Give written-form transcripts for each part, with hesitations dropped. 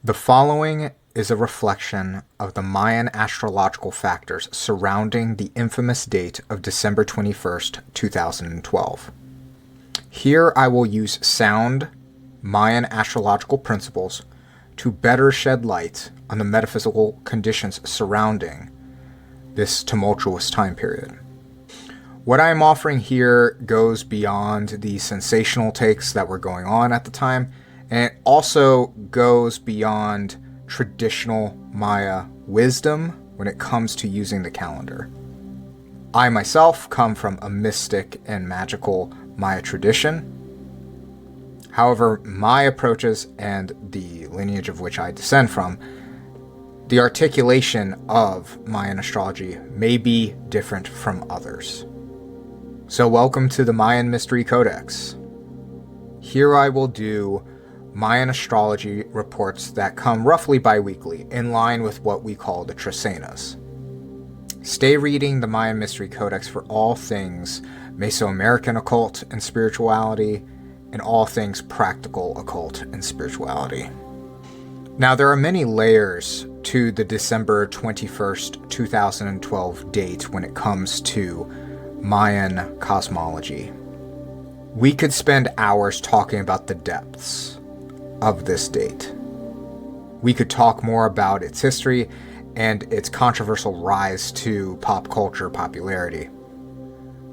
The following is a reflection of the Mayan astrological factors surrounding the infamous date of December 21st, 2012. Here I will use sound Mayan astrological principles to better shed light on the metaphysical conditions surrounding this tumultuous time period. What I am offering here goes beyond the sensational takes that were going on at the time, and it also goes beyond traditional Maya wisdom when it comes to using the calendar. I myself come from a mystic and magical Maya tradition. However, my approaches and the lineage of which I descend from, the articulation of Mayan astrology may be different from others. So welcome to the Mayan Mystery Codex. Here I will do Mayan astrology reports that come roughly bi-weekly, in line with what we call the Trecenas. Stay reading the Mayan Mystery Codex for all things Mesoamerican occult and spirituality, and all things practical occult and spirituality. Now, there are many layers to the December 21st, 2012 date when it comes to Mayan cosmology. We could spend hours talking about the depths of this date. We could talk more about its history and its controversial rise to pop culture popularity.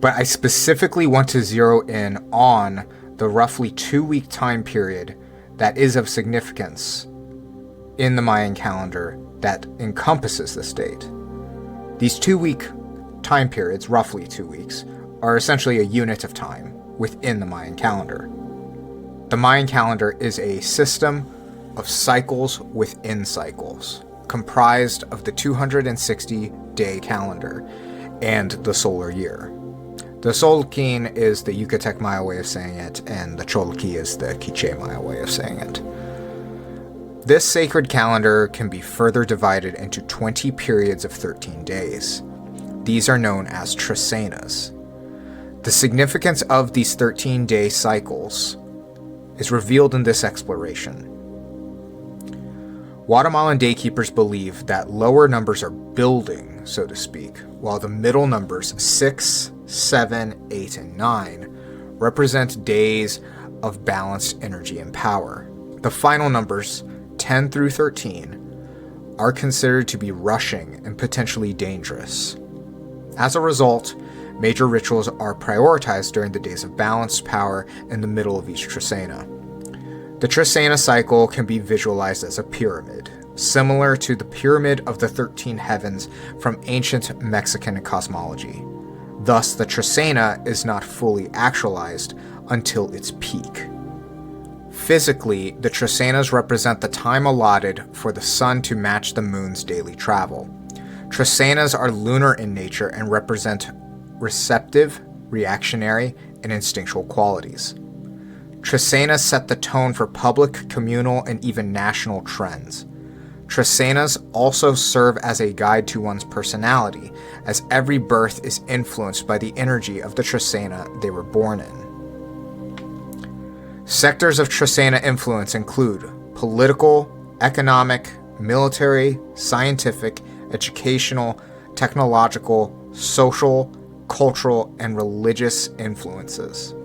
But I specifically want to zero in on the roughly 2-week time period that is of significance in the Mayan calendar that encompasses this date. These 2-week time periods, roughly 2 weeks, are essentially a unit of time within the Mayan calendar. The Mayan calendar is a system of cycles within cycles, comprised of the 260-day calendar and the solar year. The Tzolk'in is the Yucatec Maya way of saying it, and the Tzolk'in is the Quiche Maya way of saying it. This sacred calendar can be further divided into 20 periods of 13 days. These are known as Trecenas. The significance of these 13-day cycles is revealed in this exploration. Guatemalan daykeepers believe that lower numbers are building, so to speak, while the middle numbers 6, 7, 8, and 9 represent days of balanced energy and power. The final numbers, 10 through 13, are considered to be rushing and potentially dangerous. As a result, major rituals are prioritized during the days of balanced power in the middle of each Trecena. The Trecena cycle can be visualized as a pyramid, similar to the Pyramid of the 13 Heavens from ancient Mexican cosmology. Thus, the Trecena is not fully actualized until its peak. Physically, the Trecenas represent the time allotted for the sun to match the moon's daily travel. Trecenas are lunar in nature and represent receptive, reactionary, and instinctual qualities. Trecenas set the tone for public, communal, and even national trends. Trecenas also serve as a guide to one's personality, as every birth is influenced by the energy of the Trecena they were born in. Sectors of Trecena influence include political, economic, military, scientific, educational, technological, social, cultural, and religious influences.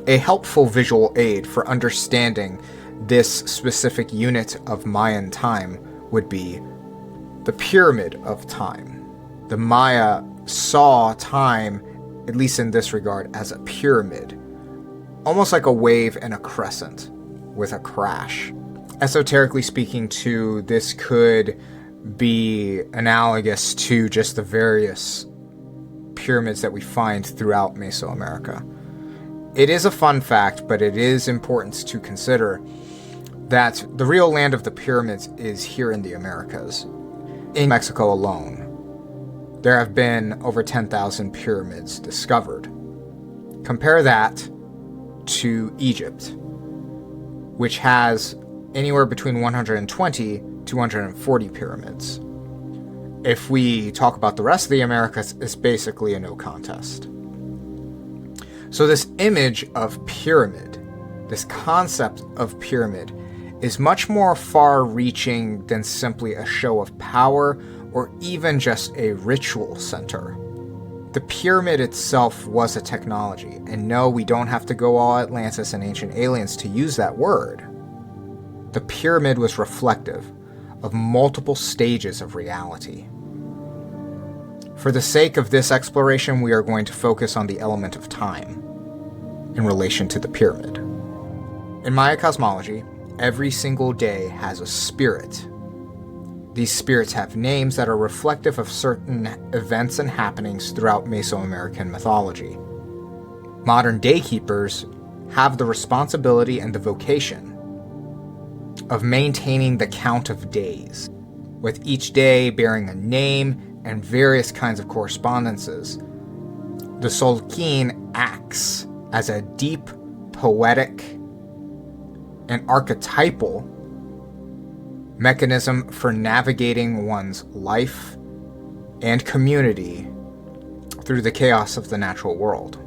A helpful visual aid for understanding this specific unit of Mayan time would be the pyramid of time. The Maya saw time, at least in this regard, as a pyramid, almost like a wave and a crescent with a crash. Esoterically speaking, too, this could be analogous to just the various pyramids that we find throughout Mesoamerica. It is a fun fact, but it is important to consider that the real land of the pyramids is here in the Americas. In Mexico alone, there have been over 10,000 pyramids discovered. Compare that to Egypt, which has anywhere between 120 to 140 pyramids. If we talk about the rest of the Americas, it's basically a no contest. So this image of pyramid, this concept of pyramid, is much more far-reaching than simply a show of power or even just a ritual center. The pyramid itself was a technology, and no, we don't have to go all Atlantis and ancient aliens to use that word. The pyramid was reflective of multiple stages of reality. For the sake of this exploration, we are going to focus on the element of time in relation to the pyramid. In Maya cosmology, every single day has a spirit. These spirits have names that are reflective of certain events and happenings throughout Mesoamerican mythology. Modern day keepers have the responsibility and the vocation of maintaining the count of days, with each day bearing a name and various kinds of correspondences. The Tzolk'in acts as a deep, poetic, and archetypal mechanism for navigating one's life and community through the chaos of the natural world.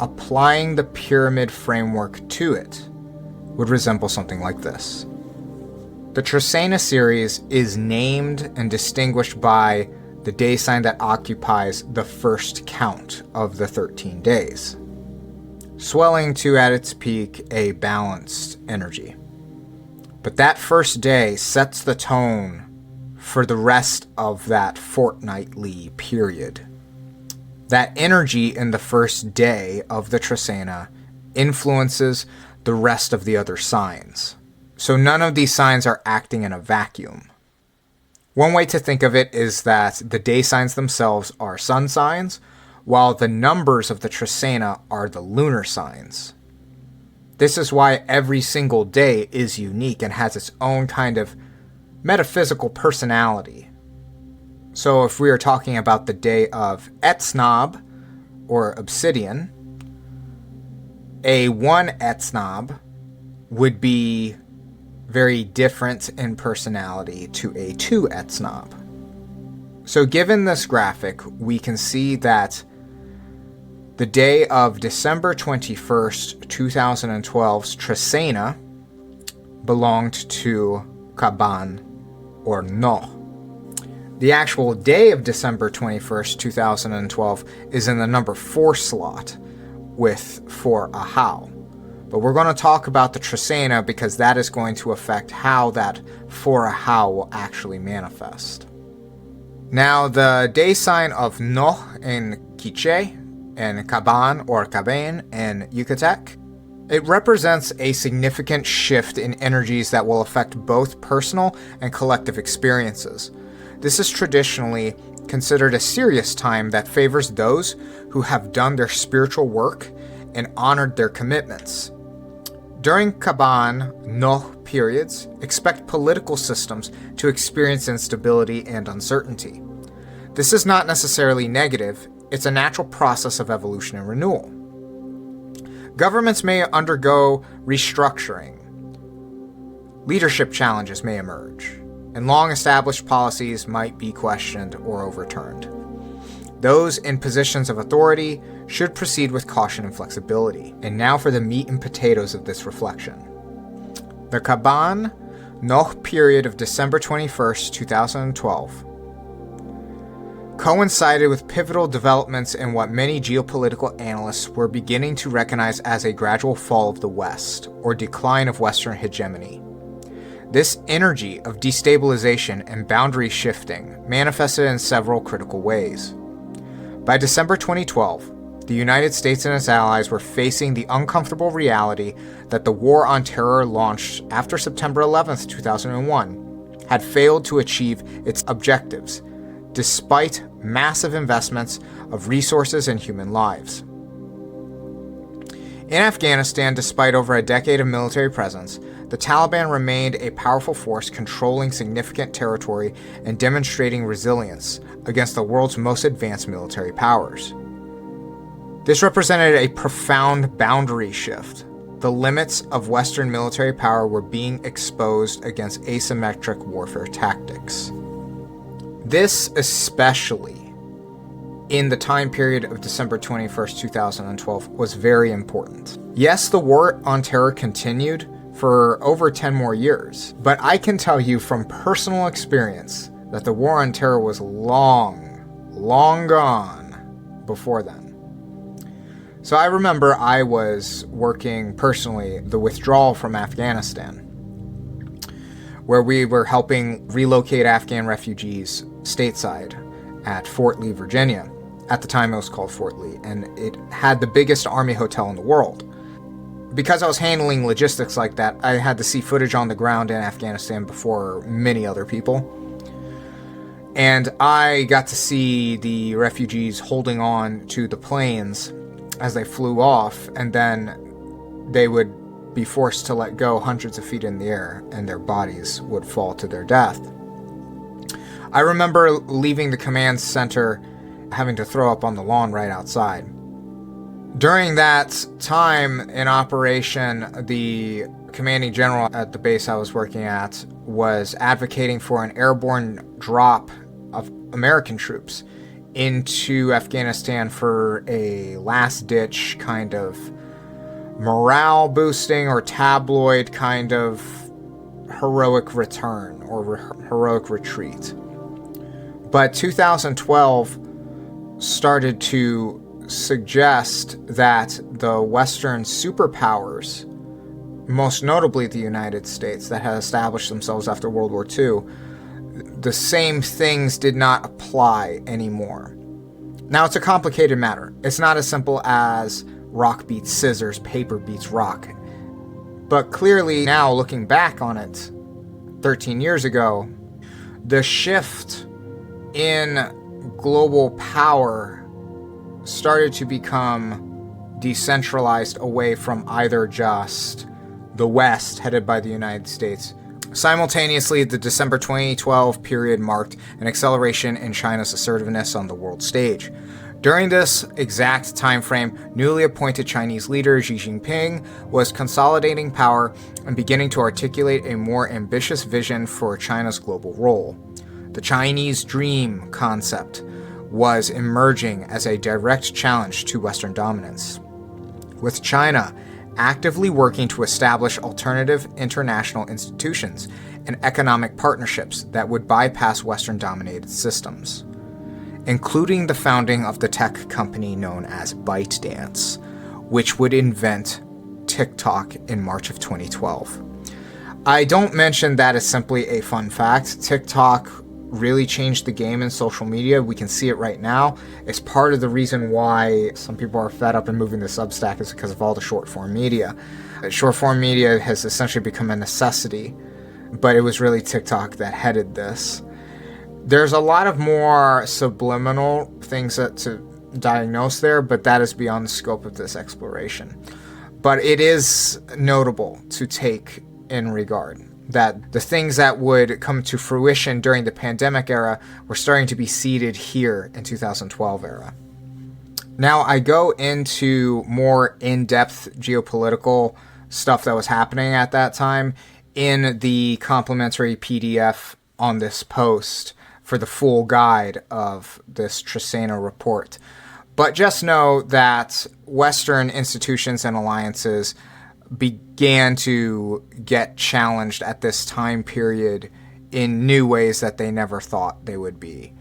Applying the pyramid framework to it would resemble something like this. The Trecena series is named and distinguished by the day sign that occupies the first count of the 13 days, swelling to, at its peak, a balanced energy. But that first day sets the tone for the rest of that fortnightly period. That energy in the first day of the Trecena influences the rest of the other signs. So none of these signs are acting in a vacuum. One way to think of it is that the day signs themselves are sun signs, while the numbers of the Trecena are the lunar signs. This is why every single day is unique and has its own kind of metaphysical personality. So if we are talking about the day of Etsnob, or obsidian, a 1 Etsnob would be very different in personality to a 2 Etsnob. So given this graphic, we can see that the day of December 21st, 2012's Trecena belonged to Kaban, or No. The actual day of December 21st, 2012 is in the number 4 slot with 4 Ahau. But we're going to talk about the Trecena because that is going to affect how that 4 Ahau will actually manifest. Now, the day sign of No in Quiche, and Kaban or Caben in Yucatec, it represents a significant shift in energies that will affect both personal and collective experiences. This is traditionally considered a serious time that favors those who have done their spiritual work and honored their commitments. During Kaban No periods, expect political systems to experience instability and uncertainty. This is not necessarily negative. It's a natural process of evolution and renewal. Governments may undergo restructuring. Leadership challenges may emerge, and long-established policies might be questioned or overturned. Those in positions of authority should proceed with caution and flexibility. And now for the meat and potatoes of this reflection. The Kaban No period of December 21st, 2012 coincided with pivotal developments in what many geopolitical analysts were beginning to recognize as a gradual fall of the West, or decline of Western hegemony. This energy of destabilization and boundary shifting manifested in several critical ways. By December 2012, the United States and its allies were facing the uncomfortable reality that the war on terror launched after September 11, 2001, had failed to achieve its objectives, despite massive investments of resources and human lives. In Afghanistan, despite over a decade of military presence, the Taliban remained a powerful force controlling significant territory and demonstrating resilience against the world's most advanced military powers. This represented a profound boundary shift. The limits of Western military power were being exposed against asymmetric warfare tactics. This especially in the time period of December 21st, 2012 was very important. Yes, the war on terror continued for over 10 more years. But I can tell you from personal experience that the War on Terror was long gone before then. So I remember I was working personally the withdrawal from Afghanistan, where we were helping relocate Afghan refugees stateside at Fort Lee, Virginia. At the time it was called Fort Lee, and it had the biggest army hotel in the world. Because I was handling logistics like that, I had to see footage on the ground in Afghanistan before many other people. And I got to see the refugees holding on to the planes as they flew off, and then they would be forced to let go hundreds of feet in the air, and their bodies would fall to their death. I remember leaving the command center, having to throw up on the lawn right outside. During that time in operation, the commanding general at the base I was working at was advocating for an airborne drop of American troops into Afghanistan for a last-ditch kind of morale boosting or tabloid kind of heroic return or heroic retreat. But 2012 started to suggest that the Western superpowers, most notably the United States, that had established themselves after World War II, the same things did not apply anymore. Now, it's a complicated matter. It's not as simple as rock beats scissors, paper beats rock. But clearly now, looking back on it 13 years ago, the shift in global power started to become decentralized away from either just the West, headed by the United States. Simultaneously, the December 2012 period marked an acceleration in China's assertiveness on the world stage. During this exact time frame, newly appointed Chinese leader Xi Jinping was consolidating power and beginning to articulate a more ambitious vision for China's global role. The Chinese dream concept was emerging as a direct challenge to Western dominance, with China actively working to establish alternative international institutions and economic partnerships that would bypass Western-dominated systems, including the founding of the tech company known as ByteDance, which would invent TikTok in March of 2012. I don't mention that as simply a fun fact. TikTok really changed the game in social media. We can see it right now. It's part of the reason why some people are fed up and moving to Substack is because of all the short-form media. Short-form media has essentially become a necessity, but it was really TikTok that headed this. There's a lot of more subliminal things to diagnose there, but that is beyond the scope of this exploration. But it is notable to take in regard that the things that would come to fruition during the pandemic era were starting to be seeded here in 2012 era. Now I go into more in-depth geopolitical stuff that was happening at that time in the complimentary PDF on this post for the full guide of this Trecena report. But just know that Western institutions and alliances began to get challenged at this time period in new ways that they never thought they would be.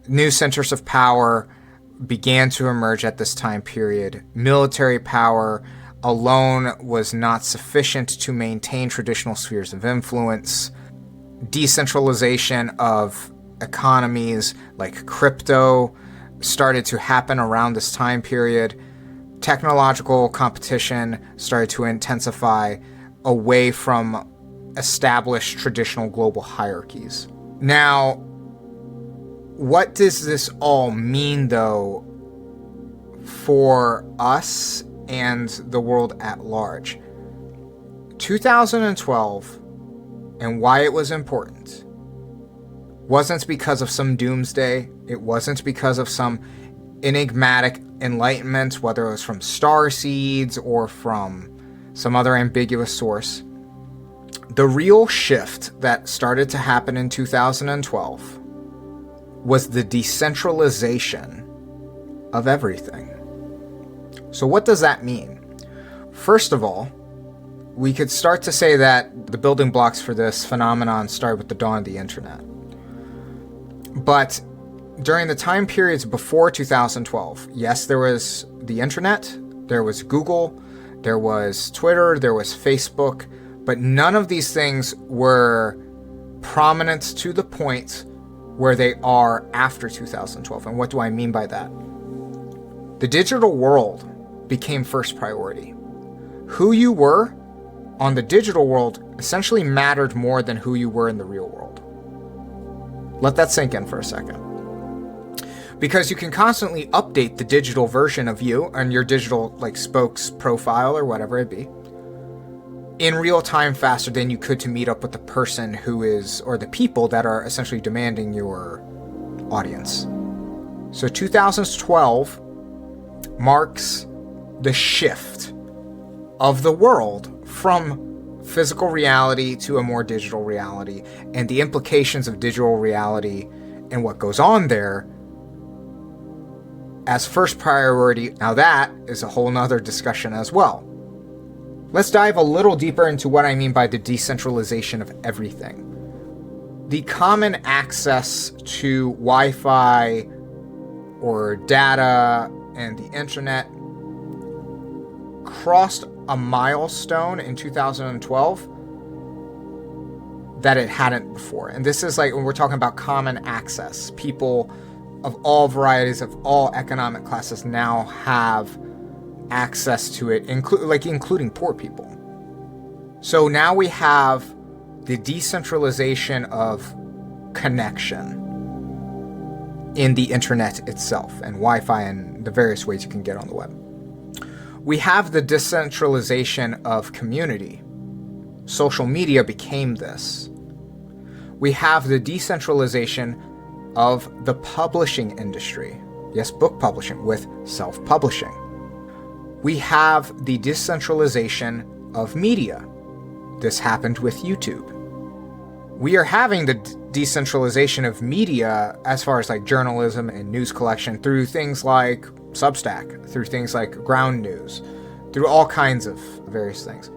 New centers of power began to emerge at this time period. Military power alone was not sufficient to maintain traditional spheres of influence. Decentralization of economies like crypto started to happen around this time period. Technological competition started to intensify away from established traditional global hierarchies. Now, what does this all mean, though, for us and the world at large? 2012, and why it was important, wasn't because of some doomsday. It wasn't because of some enigmatic enlightenment, whether it was from star seeds or from some other ambiguous source. The real shift that started to happen in 2012 was the decentralization of everything. So what does that mean? First of all, we could start to say that the building blocks for this phenomenon started with the dawn of the internet. But during the time periods before 2012, yes, there was the internet, there was Google, there was Twitter, there was Facebook, but none of these things were prominent to the point where they are after 2012. And what do I mean by that? The digital world became first priority. Who you were on the digital world essentially mattered more than who you were in the real world. Let that sink in for a second. Because you can constantly update the digital version of you and your digital spokes profile or whatever it be in real time faster than you could to meet up with the person who is, or the people that are essentially demanding your audience. So 2012 marks the shift of the world from physical reality to a more digital reality, and the implications of digital reality and what goes on there as first priority. Now that is a whole nother discussion as well. Let's dive a little deeper into what I mean by the decentralization of everything. The common access to Wi-Fi or data and the internet crossed a milestone in 2012 that it hadn't before. And this is when we're talking about common access. People of all varieties, of all economic classes now have access to it, including poor people. So now we have the decentralization of connection in the internet itself and Wi-Fi and the various ways you can get on the web. We have the decentralization of community. Social media became this. We have the decentralization of the publishing industry. Yes, book publishing with self-publishing. We have the decentralization of media. This happened with YouTube. We are having the decentralization of media as far as journalism and news collection through things like Substack, through things like Ground News, through all kinds of various things.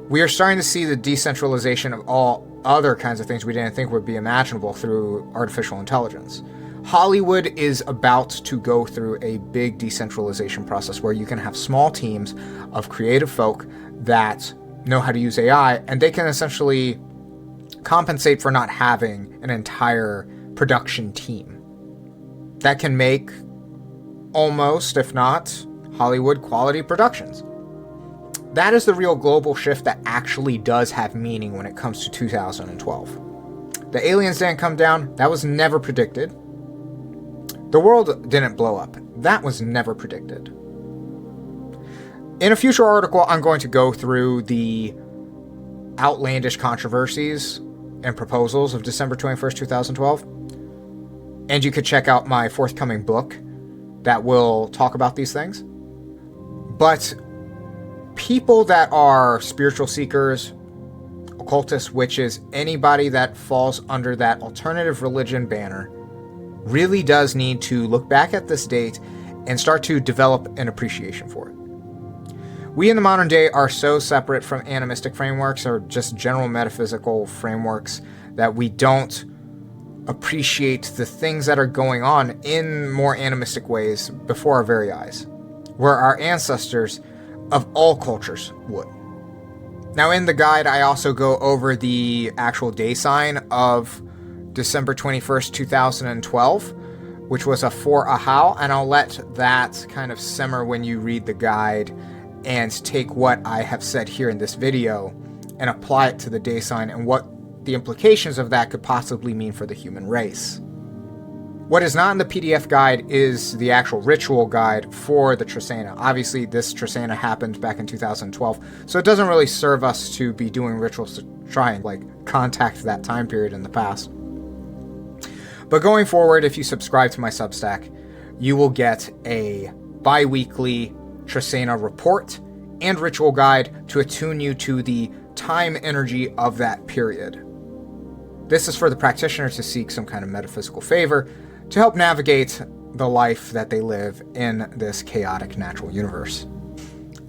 We are starting to see the decentralization of all other kinds of things we didn't think would be imaginable through artificial intelligence. Hollywood is about to go through a big decentralization process where you can have small teams of creative folk that know how to use AI, and they can essentially compensate for not having an entire production team that can make almost, if not, Hollywood quality productions. That is the real global shift that actually does have meaning when it comes to 2012. The aliens didn't come down. That was never predicted. The world didn't blow up. That was never predicted. In a future article, I'm going to go through the outlandish controversies and proposals of December 21st, 2012. And you could check out my forthcoming book that will talk about these things. But people that are spiritual seekers, occultists, witches, anybody that falls under that alternative religion banner really does need to look back at this date and start to develop an appreciation for it. We in the modern day are so separate from animistic frameworks or just general metaphysical frameworks that we don't appreciate the things that are going on in more animistic ways before our very eyes, where our ancestors of all cultures would. Now in the guide, I also go over the actual day sign of December 21st, 2012, which was a 4 Ahau, and I'll let that kind of simmer when you read the guide and take what I have said here in this video and apply it to the day sign and what the implications of that could possibly mean for the human race. What is not in the PDF guide is the actual ritual guide for the Trecena. Obviously, this Trecena happened back in 2012, so it doesn't really serve us to be doing rituals to try and contact that time period in the past. But going forward, if you subscribe to my Substack, you will get a bi-weekly Trecena report and ritual guide to attune you to the time energy of that period. This is for the practitioner to seek some kind of metaphysical favor to help navigate the life that they live in this chaotic natural universe.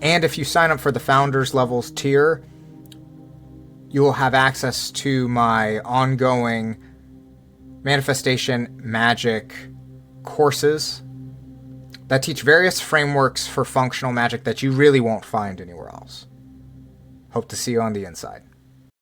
And if you sign up for the Founders Levels tier, you will have access to my ongoing manifestation magic courses that teach various frameworks for functional magic that you really won't find anywhere else. Hope to see you on the inside.